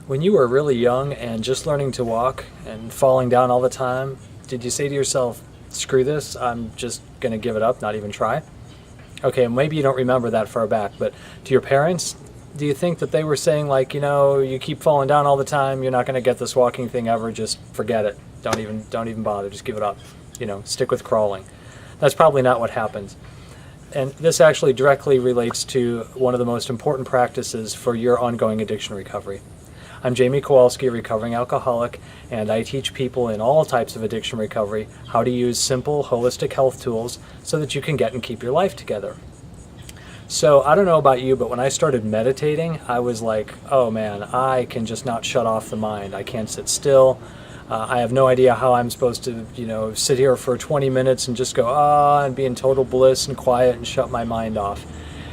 When you were really young and just learning to walk and falling down all the time, did you say to yourself, screw this, I'm just going to give it up, not even try? Okay, maybe you don't remember that far back, but to your parents, do you think that they were saying like, you keep falling down all the time, you're not going to get this walking thing ever, just forget it. Don't even bother, just give it up. Stick with crawling. That's probably not what happens. And this actually directly relates to one of the most important practices for your ongoing addiction recovery. I'm Jamie Kowalski, a recovering alcoholic, and I teach people in all types of addiction recovery how to use simple, holistic health tools so that you can get and keep your life together. So I don't know about you, but when I started meditating, I was like, oh man, I can just not shut off the mind. I can't sit still. I have no idea how I'm supposed to, sit here for 20 minutes and just go, and be in total bliss and quiet and shut my mind off.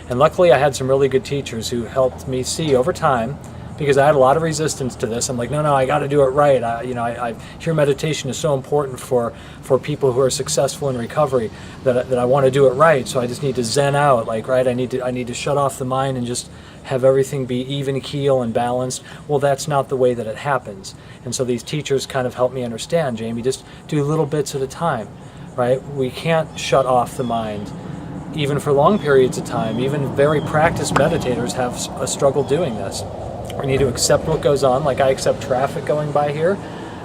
And luckily I had some really good teachers who helped me see over time, because I had a lot of resistance to this. I'm like, no, I got to do it right. I hear meditation is so important for people who are successful in recovery that I want to do it right. So I just need to zen out, right? I need to shut off the mind and just have everything be even keel and balanced. Well, that's not the way that it happens. And so these teachers kind of helped me understand, Jamie, just do little bits at a time, right? We can't shut off the mind even for long periods of time. Even very practiced meditators have a struggle doing this. We need to accept what goes on, like I accept traffic going by here.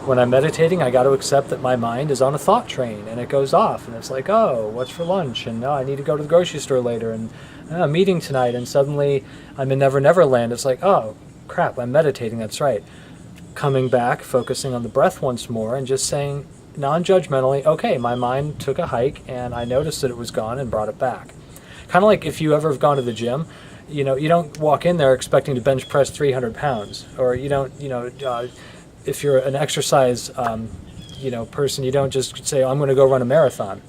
When I'm meditating, I got to accept that my mind is on a thought train and it goes off and it's like, oh, what's for lunch? And I need to go to the grocery store later, and a meeting tonight, and suddenly I'm in Never Never Land. It's like, oh, crap, I'm meditating, that's right. Coming back, focusing on the breath once more and just saying non-judgmentally, okay, my mind took a hike and I noticed that it was gone and brought it back. Kind of like if you ever have gone to the gym, you don't walk in there expecting to bench press 300 pounds, or you don't, if you're an exercise, person, you don't just say, oh, I'm going to go run a marathon.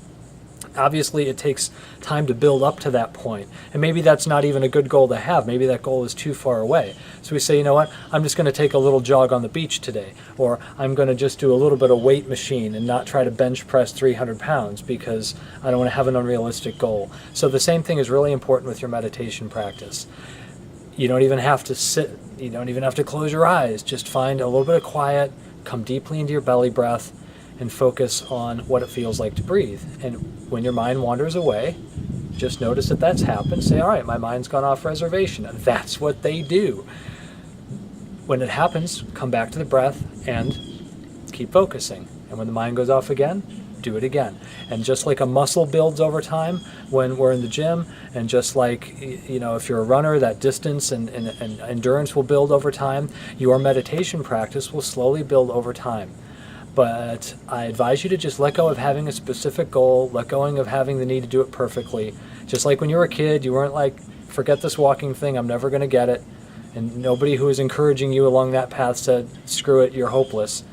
Obviously, it takes time to build up to that point. And maybe that's not even a good goal to have. Maybe that goal is too far away. So we say, you know what, I'm just going to take a little jog on the beach today. Or I'm going to just do a little bit of weight machine and not try to bench press 300 pounds because I don't want to have an unrealistic goal. So the same thing is really important with your meditation practice. You don't even have to sit. You don't even have to close your eyes. Just find a little bit of quiet, come deeply into your belly breath, and focus on what it feels like to breathe. And when your mind wanders away, just notice that that's happened. Say, all right, my mind's gone off reservation. And that's what they do. When it happens, come back to the breath and keep focusing. And when the mind goes off again, do it again. And just like a muscle builds over time when we're in the gym, and just like, if you're a runner, that distance and endurance will build over time, your meditation practice will slowly build over time. But I advise you to just let go of having a specific goal, let go of having the need to do it perfectly. Just like when you were a kid, you weren't like, forget this walking thing, I'm never going to get it. And nobody who was encouraging you along that path said, screw it, you're hopeless.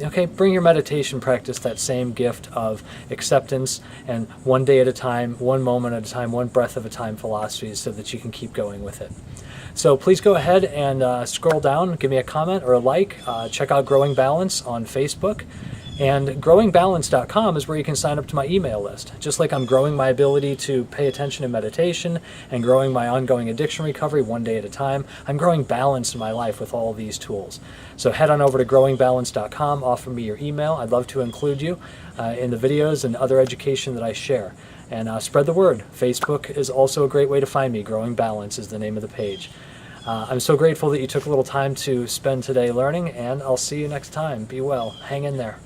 Okay, bring your meditation practice that same gift of acceptance and one day at a time, one moment at a time, one breath at a time philosophy so that you can keep going with it. So please go ahead and scroll down, give me a comment or a like. Check out Growing Balance on Facebook. And growingbalance.com is where you can sign up to my email list. Just like I'm growing my ability to pay attention in meditation and growing my ongoing addiction recovery one day at a time, I'm growing balance in my life with all these tools. So head on over to growingbalance.com, offer me your email. I'd love to include you in the videos and other education that I share. And spread the word. Facebook is also a great way to find me. Growing Balance is the name of the page. I'm so grateful that you took a little time to spend today learning, and I'll see you next time. Be well. Hang in there.